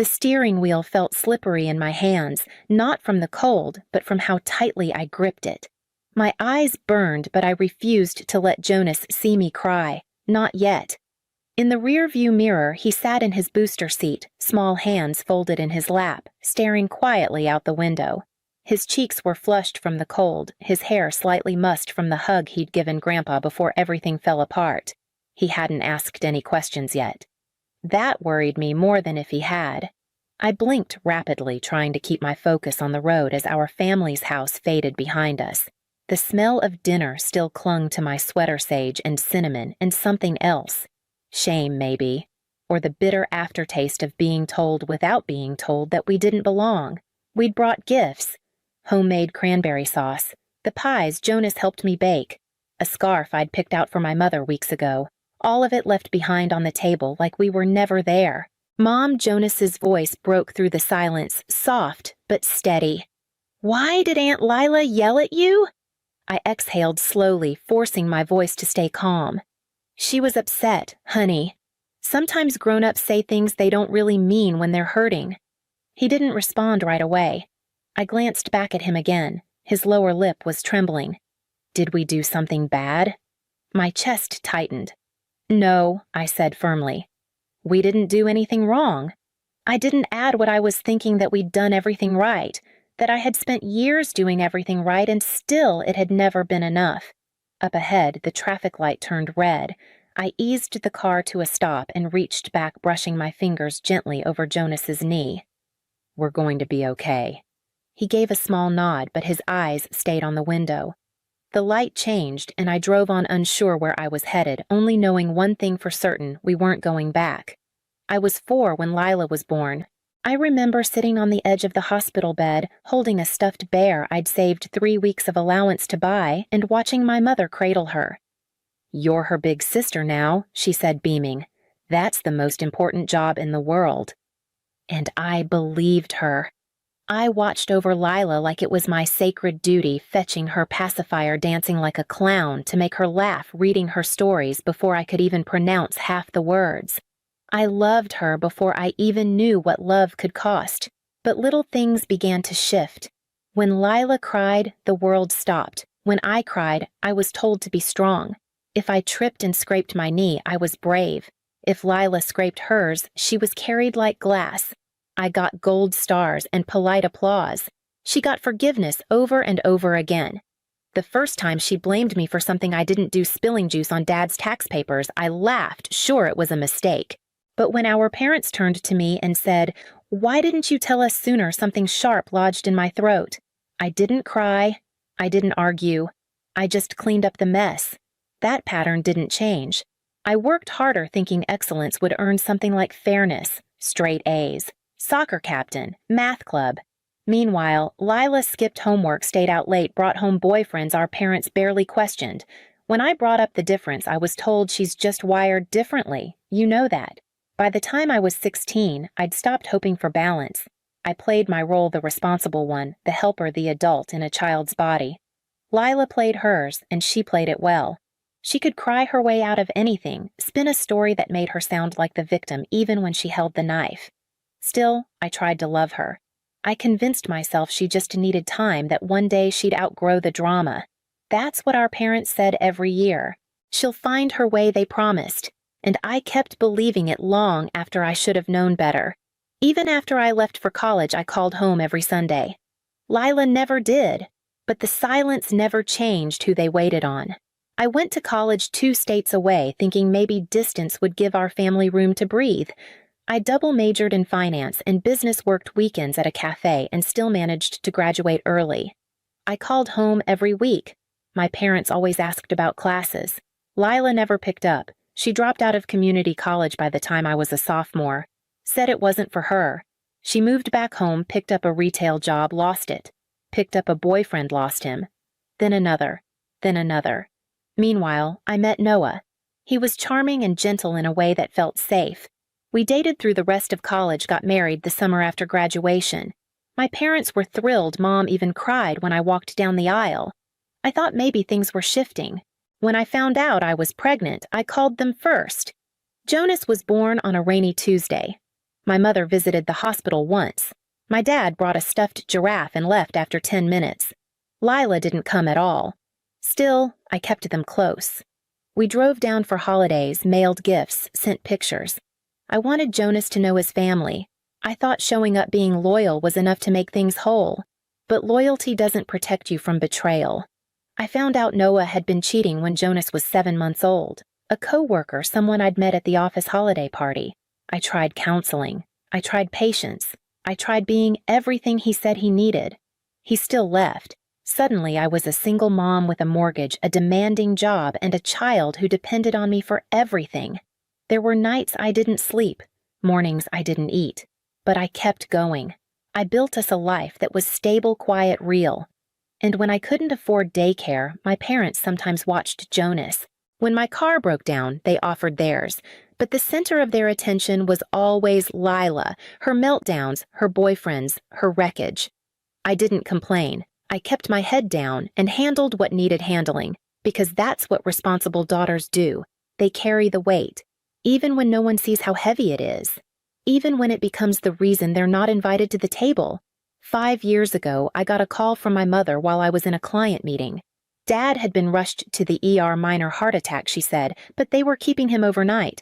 The steering wheel felt slippery in my hands, not from the cold, but from how tightly I gripped it. My eyes burned, but I refused to let Jonas see me cry. Not yet. In the rear-view mirror, he sat in his booster seat, small hands folded in his lap, staring quietly out the window. His cheeks were flushed from the cold, his hair slightly mussed from the hug he'd given Grandpa before everything fell apart. He hadn't asked any questions yet. That worried me more than if he had. I blinked rapidly, trying to keep my focus on the road as our family's house faded behind us. The smell of dinner still clung to my sweater sage and cinnamon and something else. Shame, maybe. Or the bitter aftertaste of being told without being told that we didn't belong. We'd brought gifts. Homemade cranberry sauce. The pies Jonas helped me bake. A scarf I'd picked out for my mother weeks ago. All of it left behind on the table like we were never there. Mom Jonas's voice broke through the silence, soft but steady. "Why did Aunt Lila yell at you?" I exhaled slowly, forcing my voice to stay calm. "She was upset, honey. Sometimes grown-ups say things they don't really mean when they're hurting." He didn't respond right away. I glanced back at him again. His lower lip was trembling. Did we do something bad? My chest tightened. "No," I said firmly. "We didn't do anything wrong." I didn't add what I was thinking, that we'd done everything right, that I had spent years doing everything right and still it had never been enough. Up ahead, the traffic light turned red. I eased the car to a stop and reached back, brushing my fingers gently over Jonas's knee. "We're going to be okay." He gave a small nod, but his eyes stayed on the window. The light changed, and I drove on, unsure where I was headed, only knowing one thing for certain: we weren't going back. I was 4 when Lila was born. I remember sitting on the edge of the hospital bed, holding a stuffed bear I'd saved 3 weeks of allowance to buy, and watching my mother cradle her. "You're her big sister now," she said, beaming. "That's the most important job in the world." And I believed her. I watched over Lila like it was my sacred duty, fetching her pacifier, dancing like a clown to make her laugh, reading her stories before I could even pronounce half the words. I loved her before I even knew what love could cost. But little things began to shift. When Lila cried, the world stopped. When I cried, I was told to be strong. If I tripped and scraped my knee, I was brave. If Lila scraped hers, she was carried like glass. I got gold stars and polite applause. She got forgiveness over and over again. The first time she blamed me for something I didn't do, spilling juice on Dad's tax papers, I laughed, sure it was a mistake. But when our parents turned to me and said, "Why didn't you tell us sooner?" something sharp lodged in my throat. I didn't cry. I didn't argue. I just cleaned up the mess. That pattern didn't change. I worked harder, thinking excellence would earn something like fairness, straight A's. Soccer captain, math club. Meanwhile, Lila skipped homework, stayed out late, brought home boyfriends our parents barely questioned. When I brought up the difference, I was told she's just wired differently. You know that. By the time I was 16, I'd stopped hoping for balance. I played my role, the responsible one, the helper, the adult in a child's body. Lila played hers, and she played it well. She could cry her way out of anything, spin a story that made her sound like the victim even when she held the knife. Still, I tried to love her. I convinced myself she just needed time, that one day she'd outgrow the drama. That's what our parents said every year. She'll find her way, they promised. And I kept believing it long after I should have known better. Even after I left for college, I called home every Sunday. Lila never did, but the silence never changed who they waited on. I went to college 2 states away, thinking maybe distance would give our family room to breathe. I double majored in finance and business, worked weekends at a cafe, and still managed to graduate early. I called home every week. My parents always asked about classes. Lila never picked up. She dropped out of community college by the time I was a sophomore. Said it wasn't for her. She moved back home, picked up a retail job, lost it. Picked up a boyfriend, lost him. Then another. Then another. Meanwhile, I met Noah. He was charming and gentle in a way that felt safe. We dated through the rest of college, got married the summer after graduation. My parents were thrilled. Mom even cried when I walked down the aisle. I thought maybe things were shifting. When I found out I was pregnant, I called them first. Jonas was born on a rainy Tuesday. My mother visited the hospital once. My dad brought a stuffed giraffe and left after 10 minutes. Lila didn't come at all. Still, I kept them close. We drove down for holidays, mailed gifts, sent pictures. I wanted Jonas to know his family. I thought showing up being loyal was enough to make things whole. But loyalty doesn't protect you from betrayal. I found out Noah had been cheating when Jonas was 7 months old. A coworker, someone I'd met at the office holiday party. I tried counseling. I tried patience. I tried being everything he said he needed. He still left. Suddenly, I was a single mom with a mortgage, a demanding job, and a child who depended on me for everything. There were nights I didn't sleep, mornings I didn't eat. But I kept going. I built us a life that was stable, quiet, real. And when I couldn't afford daycare, my parents sometimes watched Jonas. When my car broke down, they offered theirs. But the center of their attention was always Lila, her meltdowns, her boyfriends, her wreckage. I didn't complain. I kept my head down and handled what needed handling, because that's what responsible daughters do. They carry the weight, even when no one sees how heavy it is. Even when it becomes the reason they're not invited to the table. 5 years ago, I got a call from my mother while I was in a client meeting. Dad had been rushed to the ER, minor heart attack, she said, but they were keeping him overnight.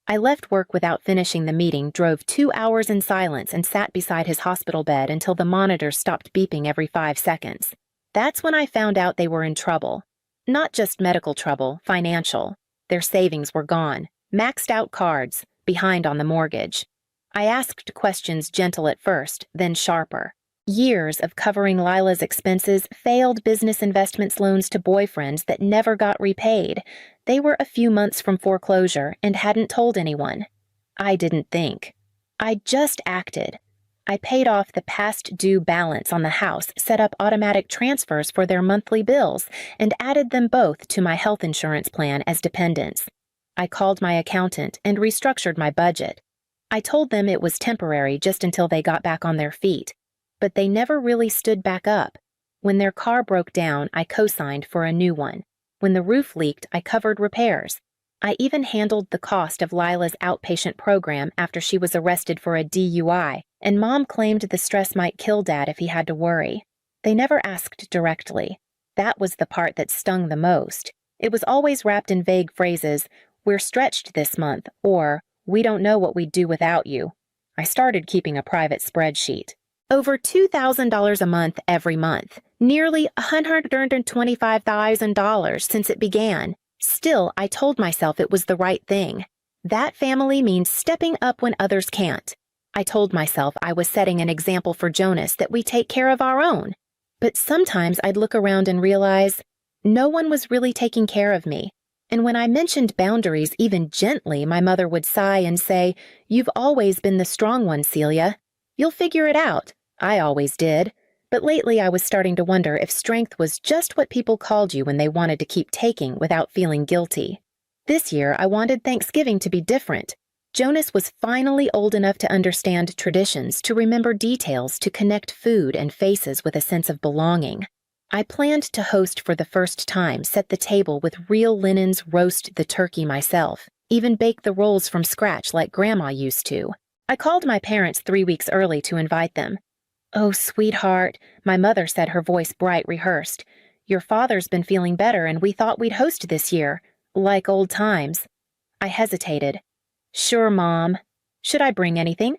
I left work without finishing the meeting, drove 2 hours in silence, and sat beside his hospital bed until the monitors stopped beeping every 5 seconds. That's when I found out they were in trouble. Not just medical trouble, financial. Their savings were gone, maxed out cards, behind on the mortgage. I asked questions gentle at first, then sharper. Years of covering Lila's expenses, failed business investments, loans to boyfriends that never got repaid. They were a few months from foreclosure and hadn't told anyone. I didn't think. I just acted. I paid off the past due balance on the house, set up automatic transfers for their monthly bills, and added them both to my health insurance plan as dependents. I called my accountant and restructured my budget. I told them it was temporary just until they got back on their feet. But they never really stood back up. When their car broke down, I co-signed for a new one. When the roof leaked, I covered repairs. I even handled the cost of Lila's outpatient program after she was arrested for a DUI, and Mom claimed the stress might kill Dad if he had to worry. They never asked directly. That was the part that stung the most. It was always wrapped in vague phrases, "We're stretched this month," or "We don't know what we'd do without you." I started keeping a private spreadsheet. Over $2,000 a month every month, nearly $125,000 since it began. Still, I told myself it was the right thing. That family means stepping up when others can't. I told myself I was setting an example for Jonas, that we take care of our own. But sometimes I'd look around and realize no one was really taking care of me. And when I mentioned boundaries even gently, my mother would sigh and say, "You've always been the strong one, Celia. You'll figure it out." I always did. But lately I was starting to wonder if strength was just what people called you when they wanted to keep taking without feeling guilty. This year, I wanted Thanksgiving to be different. Jonas was finally old enough to understand traditions, to remember details, to connect food and faces with a sense of belonging. I planned to host for the first time, set the table with real linens, roast the turkey myself, even bake the rolls from scratch like Grandma used to. I called my parents 3 weeks early to invite them. "Oh, sweetheart," my mother said, her voice bright, rehearsed. "Your father's been feeling better and we thought we'd host this year, like old times." I hesitated. "Sure, Mom. Should I bring anything?"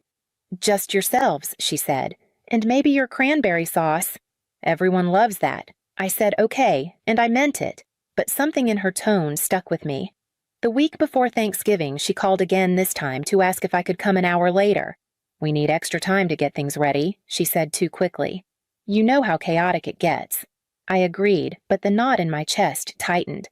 "Just yourselves," she said, "and maybe your cranberry sauce. Everyone loves that." I said okay, and I meant it, but something in her tone stuck with me. The week before Thanksgiving, she called again this time to ask if I could come an hour later. "We need extra time to get things ready," she said too quickly. "You know how chaotic it gets." I agreed, but the knot in my chest tightened.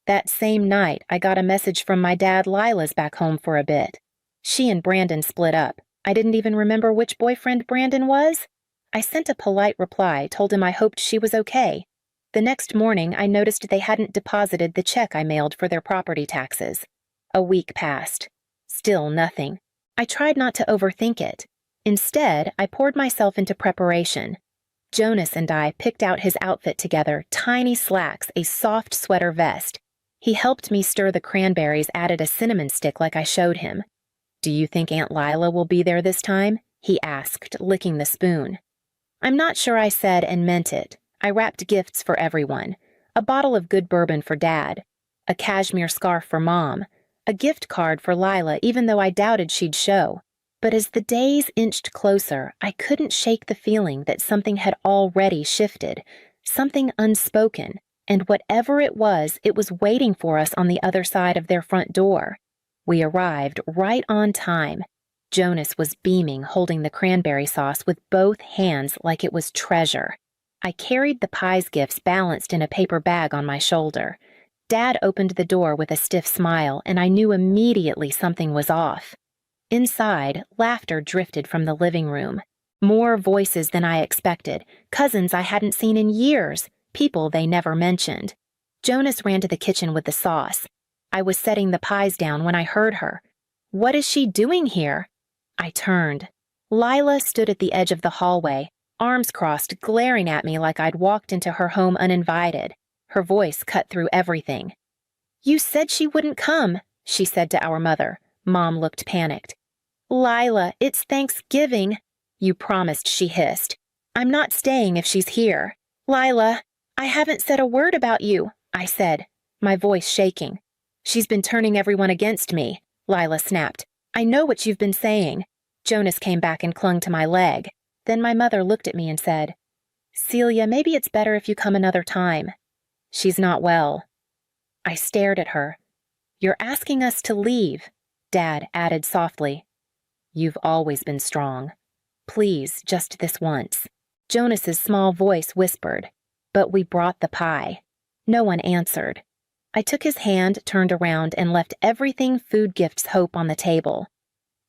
That same night, I got a message from my dad. Lila's back home for a bit. She and Brandon split up. I didn't even remember which boyfriend Brandon was. I sent a polite reply, told him I hoped she was okay. The next morning, I noticed they hadn't deposited the check I mailed for their property taxes. A week passed. Still nothing. I tried not to overthink it. Instead, I poured myself into preparation. Jonas and I picked out his outfit together, tiny slacks, a soft sweater vest. He helped me stir the cranberries, added a cinnamon stick like I showed him. "Do you think Aunt Lila will be there this time?" he asked, licking the spoon. "I'm not sure," I said, and meant it. I wrapped gifts for everyone. A bottle of good bourbon for Dad. A cashmere scarf for Mom. A gift card for Lila, even though I doubted she'd show. But as the days inched closer, I couldn't shake the feeling that something had already shifted. Something unspoken. And whatever it was waiting for us on the other side of their front door. We arrived right on time. Jonas was beaming, holding the cranberry sauce with both hands like it was treasure. I carried the pie's gifts balanced in a paper bag on my shoulder. Dad opened the door with a stiff smile, and I knew immediately something was off. Inside, laughter drifted from the living room. More voices than I expected, cousins I hadn't seen in years, people they never mentioned. Jonas ran to the kitchen with the sauce. I was setting the pies down when I heard her. "What is she doing here?" I turned. Lila stood at the edge of the hallway, arms crossed, glaring at me like I'd walked into her home uninvited. Her voice cut through everything. "You said she wouldn't come," she said to our mother. Mom looked panicked. "Lila, it's Thanksgiving." "You promised," she hissed. "I'm not staying if she's here." "Lila, I haven't said a word about you," I said, my voice shaking. "She's been turning everyone against me," Lila snapped. "I know what you've been saying." Jonas came back and clung to my leg. Then my mother looked at me and said, "Celia, maybe it's better if you come another time." "She's not well." I stared at her. "You're asking us to leave," Dad added softly. "You've always been strong. Please, just this once." Jonas's small voice whispered, "But we brought the pie." No one answered. I took his hand, turned around, and left everything food gifts hope on the table.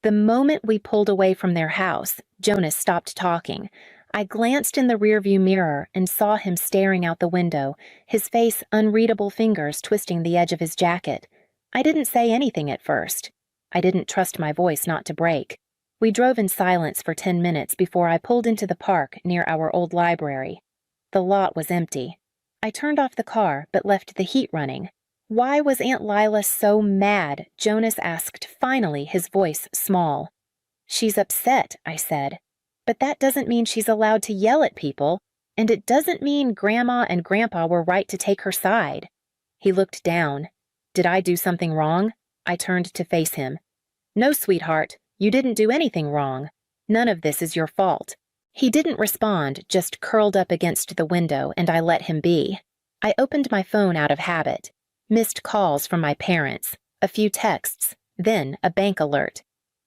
The moment we pulled away from their house, Jonas stopped talking. I glanced in the rearview mirror and saw him staring out the window, his face unreadable fingers twisting the edge of his jacket. I didn't say anything at first. I didn't trust my voice not to break. We drove in silence for 10 minutes before I pulled into the park near our old library. The lot was empty. I turned off the car but left the heat running. "Why was Aunt Lila so mad?" Jonas asked finally, his voice small. "She's upset," I said. "But that doesn't mean she's allowed to yell at people, and it doesn't mean Grandma and Grandpa were right to take her side." He looked down. "Did I do something wrong?" I turned to face him. "No, sweetheart, you didn't do anything wrong. None of this is your fault." He didn't respond, just curled up against the window, and I let him be. I opened my phone out of habit. Missed calls from my parents, a few texts, then a bank alert.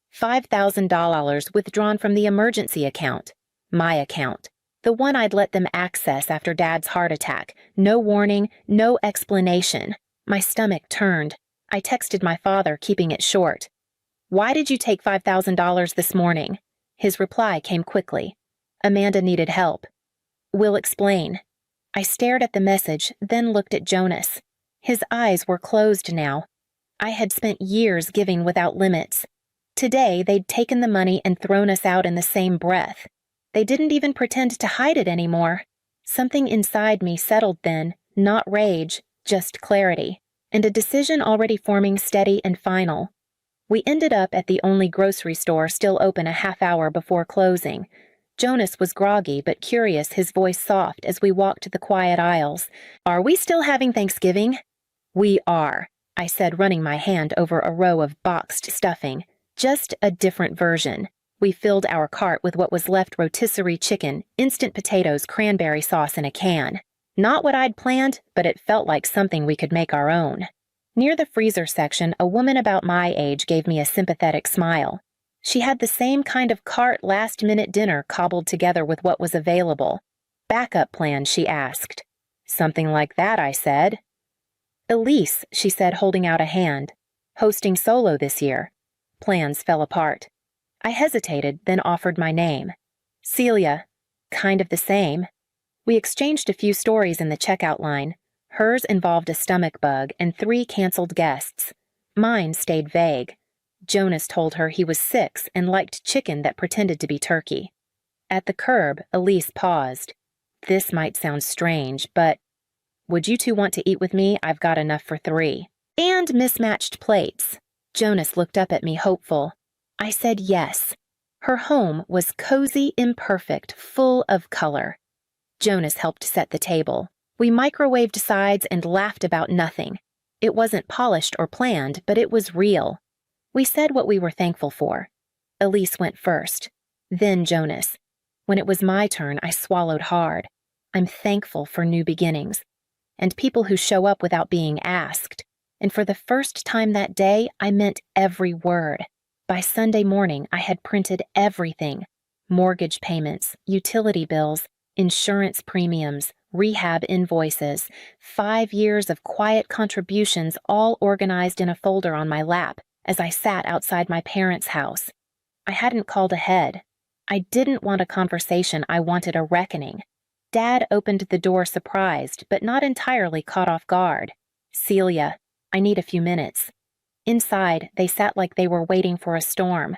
$5,000 withdrawn from the emergency account. My account. The one I'd let them access after Dad's heart attack. No warning, no explanation. My stomach turned. I texted my father, keeping it short. "Why did you take $5,000 this morning?" His reply came quickly. "Amanda needed help." "We'll explain." I stared at the message, then looked at Jonas. His eyes were closed now. I had spent years giving without limits. Today, they'd taken the money and thrown us out in the same breath. They didn't even pretend to hide it anymore. Something inside me settled then, not rage, just clarity, and a decision already forming steady and final. We ended up at the only grocery store still open a half hour before closing. Jonas was groggy but curious, his voice soft as we walked the quiet aisles. "Are we still having Thanksgiving?" "We are," I said, running my hand over a row of boxed stuffing. Just a different version. We filled our cart with what was left: rotisserie chicken, instant potatoes, cranberry sauce in a can. Not what I'd planned, but it felt like something we could make our own. Near the freezer section, a woman about my age gave me a sympathetic smile. She had the same kind of cart last-minute dinner cobbled together with what was available. "Backup plan?" she asked. "Something like that," I said. "Elise," she said, holding out a hand. "Hosting solo this year." Plans fell apart. I hesitated, then offered my name. "Celia." "Kind of the same." We exchanged a few stories in the checkout line. Hers involved a stomach bug and 3 canceled guests. Mine stayed vague. Jonas told her he was 6 and liked chicken that pretended to be turkey. At the curb, Elise paused. "This might sound strange, but would you two want to eat with me? I've got enough for 3. And mismatched plates." Jonas looked up at me, hopeful. I said yes. Her home was cozy, imperfect, full of color. Jonas helped set the table. We microwaved sides and laughed about nothing. It wasn't polished or planned, but it was real. We said what we were thankful for. Elise went first, then Jonas. When it was my turn, I swallowed hard. I'm thankful for new beginnings, and people who show up without being asked. And for the first time that day, I meant every word. By Sunday morning, I had printed everything: mortgage payments, utility bills, insurance premiums, rehab invoices, 5 years of quiet contributions, all organized in a folder on my lap as I sat outside my parents' house. I hadn't called ahead. I didn't want a conversation, I wanted a reckoning. Dad opened the door surprised, but not entirely caught off guard. "Celia, I need a few minutes." Inside, they sat like they were waiting for a storm.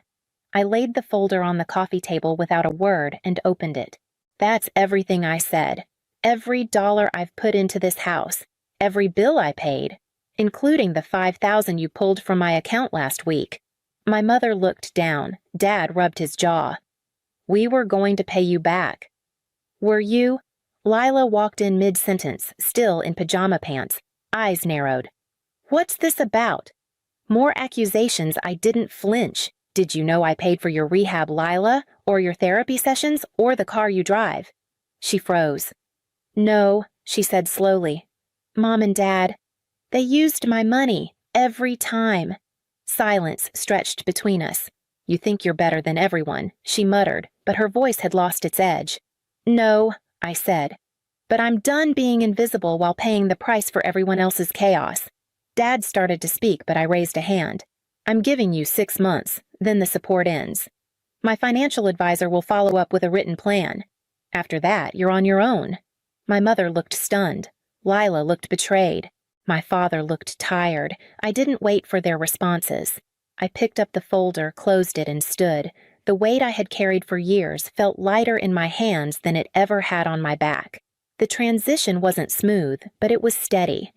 I laid the folder on the coffee table without a word and opened it. "That's everything I said. Every dollar I've put into this house. Every bill I paid, including the $5,000 you pulled from my account last week." My mother looked down. Dad rubbed his jaw. "We were going to pay you back." "Were you?" Lila walked in mid-sentence, still in pajama pants, eyes narrowed. "What's this about?" More accusations. I didn't flinch. "Did you know I paid for your rehab, Lila, or your therapy sessions, or the car you drive?" She froze. "No," she said slowly. "Mom and Dad, they used my money, every time." Silence stretched between us. "You think you're better than everyone," she muttered, but her voice had lost its edge. "No," I said, "but I'm done being invisible while paying the price for everyone else's chaos." Dad started to speak, but I raised a hand. "I'm giving you 6 months, then the support ends. My financial advisor will follow up with a written plan. After that, you're on your own." My mother looked stunned. Lila looked betrayed. My father looked tired. I didn't wait for their responses. I picked up the folder, closed it, and stood. The weight I had carried for years felt lighter in my hands than it ever had on my back. The transition wasn't smooth, but it was steady.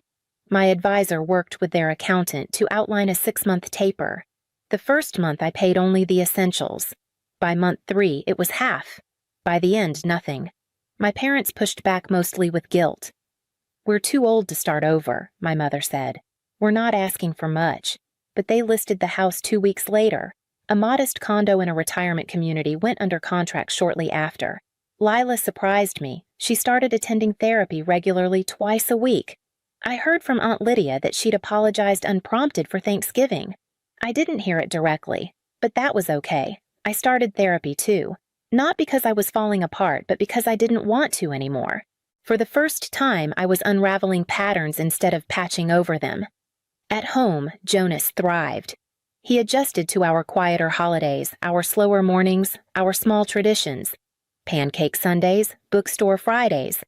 My advisor worked with their accountant to outline a 6-month taper. The first month I paid only the essentials. By month 3, it was half. By the end, nothing. My parents pushed back mostly with guilt. "We're too old to start over," my mother said. "We're not asking for much." But they listed the house 2 weeks later. A modest condo in a retirement community went under contract shortly after. Lila surprised me. She started attending therapy regularly twice a week. I heard from Aunt Lydia that she'd apologized unprompted for Thanksgiving. I didn't hear it directly, but that was okay. I started therapy too. Not because I was falling apart, but because I didn't want to anymore. For the first time, I was unraveling patterns instead of patching over them. At home, Jonas thrived. He adjusted to our quieter holidays, our slower mornings, our small traditions. Pancake Sundays, bookstore Fridays,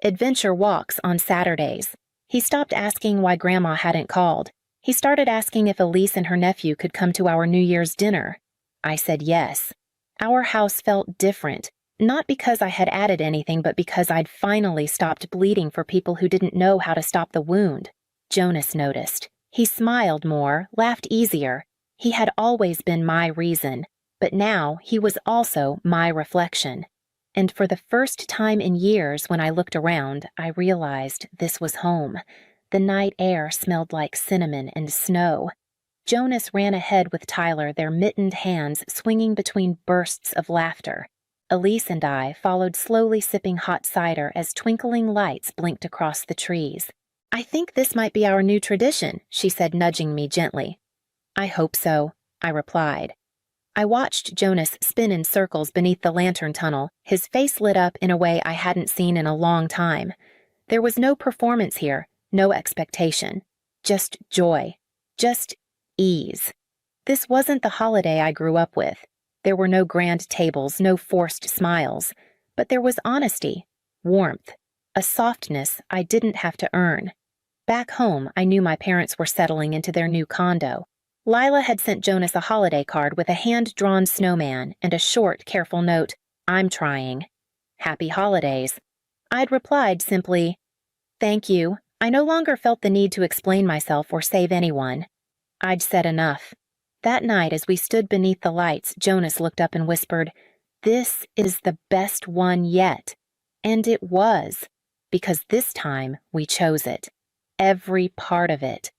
adventure walks on Saturdays. He stopped asking why Grandma hadn't called. He started asking if Elise and her nephew could come to our New Year's dinner. I said yes. Our house felt different, not because I had added anything, but because I'd finally stopped bleeding for people who didn't know how to stop the wound. Jonas noticed. He smiled more, laughed easier. He had always been my reason, but now he was also my reflection. And for the first time in years, when I looked around, I realized this was home. The night air smelled like cinnamon and snow. Jonas ran ahead with Tyler, their mittened hands swinging between bursts of laughter. Elise and I followed, slowly sipping hot cider as twinkling lights blinked across the trees. "I think this might be our new tradition," she said, nudging me gently. "I hope so," I replied. I watched Jonas spin in circles beneath the lantern tunnel, his face lit up in a way I hadn't seen in a long time. There was no performance here, no expectation. Just joy. Just ease. This wasn't the holiday I grew up with. There were no grand tables, no forced smiles. But there was honesty, warmth, a softness I didn't have to earn. Back home, I knew my parents were settling into their new condo. Lila had sent Jonas a holiday card with a hand-drawn snowman and a short, careful note, "I'm trying. Happy holidays." I'd replied simply, "Thank you." I no longer felt the need to explain myself or save anyone. I'd said enough. That night, as we stood beneath the lights, Jonas looked up and whispered, "This is the best one yet." And it was, because this time we chose it. Every part of it.